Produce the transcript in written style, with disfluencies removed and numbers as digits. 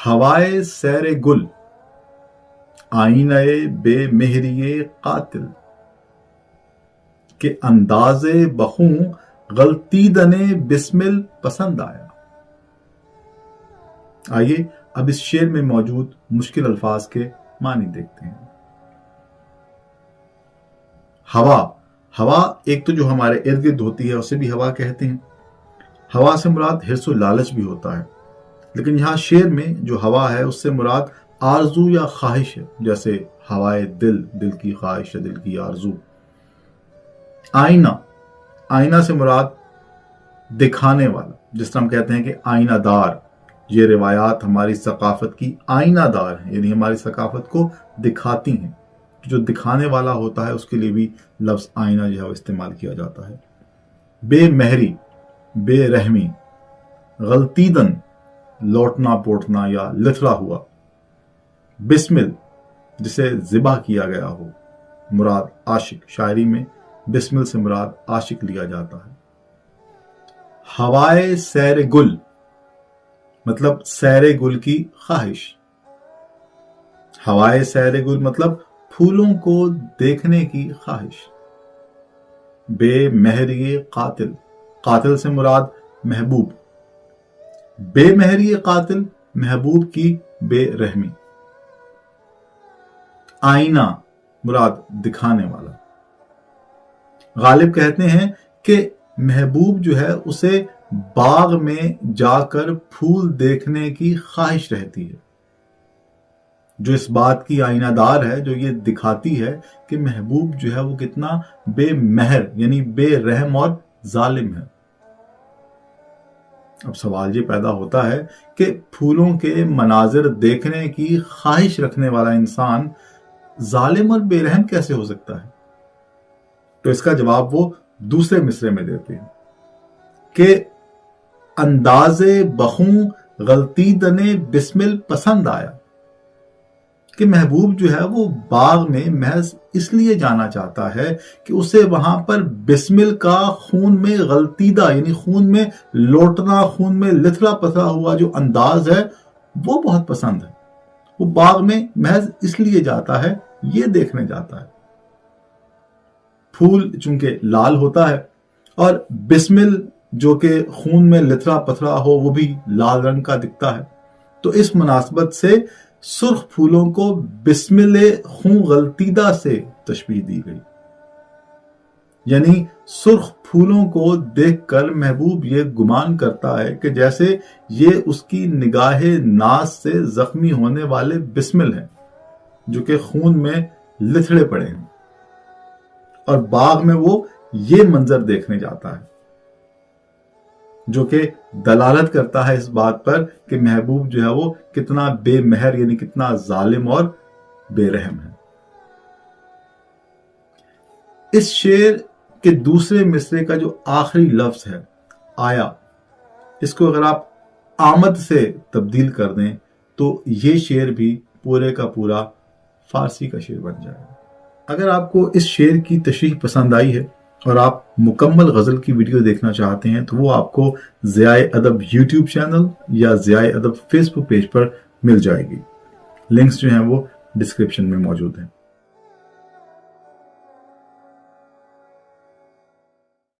ہوائے سیر گل آئینہ بے مہری قاتل کہ انداز بخوں غلطیدن بسمل پسند آیا۔ آئیے اب اس شعر میں موجود مشکل الفاظ کے معنی دیکھتے ہیں۔ ہوا ایک تو جو ہمارے ارد گرد ہوتی ہے اسے بھی ہوا کہتے ہیں۔ ہوا سے مراد حرص و لالچ بھی ہوتا ہے، لیکن یہاں شعر میں جو ہوا ہے اس سے مراد آرزو یا خواہش ہے، جیسے ہوائے دل کی خواہش ہے، دل کی آرزو۔ آئینہ سے مراد دکھانے والا، جس طرح ہم کہتے ہیں کہ آئینہ دار۔ یہ روایات ہماری ثقافت کی آئینہ دار ہیں، یعنی ہماری ثقافت کو دکھاتی ہیں۔ جو دکھانے والا ہوتا ہے اس کے لیے بھی لفظ آئینہ جو ہے وہ استعمال کیا جاتا ہے۔ بے مہری، بے رحمی، غلطیدن، لوٹنا پوٹنا یا لتھڑا ہوا، بسمل، جسے ذبح کیا گیا ہو، مراد عاشق۔ شاعری میں بسمل سے مراد عاشق لیا جاتا ہے۔ ہوائے سیر گل مطلب سیر گل کی خواہش۔ ہوائے سیر گل مطلب پھولوں کو دیکھنے کی خواہش۔ بے مہری قاتل سے مراد محبوب۔ بے مہری قاتل، محبوب کی بے رحمی۔ آئینہ مراد دکھانے والا۔ غالب کہتے ہیں کہ محبوب جو ہے اسے باغ میں جا کر پھول دیکھنے کی خواہش رہتی ہے، جو اس بات کی آئینہ دار ہے، جو یہ دکھاتی ہے کہ محبوب جو ہے وہ کتنا بے مہر یعنی بے رحم اور ظالم ہے۔ اب سوال یہ پیدا ہوتا ہے کہ پھولوں کے مناظر دیکھنے کی خواہش رکھنے والا انسان ظالم اور بے رحم کیسے ہو سکتا ہے؟ تو اس کا جواب وہ دوسرے مصرے میں دیتے ہیں کہ انداز بخوں غلطیدن بسمل پسند آیا، کہ محبوب جو ہے وہ باغ میں محض اس لیے جانا چاہتا ہے کہ اسے وہاں پر بسمل کا خون میں غلطیدہ یعنی خون میں لوٹنا، خون میں لتھڑا پتھرا ہوا جو انداز ہے وہ بہت پسند ہے۔ وہ باغ میں محض اس لیے جاتا ہے، یہ دیکھنے جاتا ہے۔ پھول چونکہ لال ہوتا ہے اور بسمل جو کہ خون میں لتھڑا پتھرا ہو وہ بھی لال رنگ کا دکھتا ہے، تو اس مناسبت سے سرخ پھولوں کو بسمل خون غلطیدہ سے تشبیہ دی گئی۔ یعنی سرخ پھولوں کو دیکھ کر محبوب یہ گمان کرتا ہے کہ جیسے یہ اس کی نگاہ ناز سے زخمی ہونے والے بسمل ہیں جو کہ خون میں لتھڑے پڑے ہیں، اور باغ میں وہ یہ منظر دیکھنے جاتا ہے، جو کہ دلالت کرتا ہے اس بات پر کہ محبوب جو ہے وہ کتنا بے مہر یعنی کتنا ظالم اور بے رحم ہے۔ اس شعر کے دوسرے مصرے کا جو آخری لفظ ہے آیا، اس کو اگر آپ آمد سے تبدیل کر دیں تو یہ شعر بھی پورے کا پورا فارسی کا شعر بن جائے گا۔ اگر آپ کو اس شعر کی تشریح پسند آئی ہے اور آپ مکمل غزل کی ویڈیو دیکھنا چاہتے ہیں تو وہ آپ کو ضیاء ادب یوٹیوب چینل یا ضیاء ادب فیس بک پیج پر مل جائے گی۔ لنکس جو ہیں وہ ڈسکرپشن میں موجود ہیں۔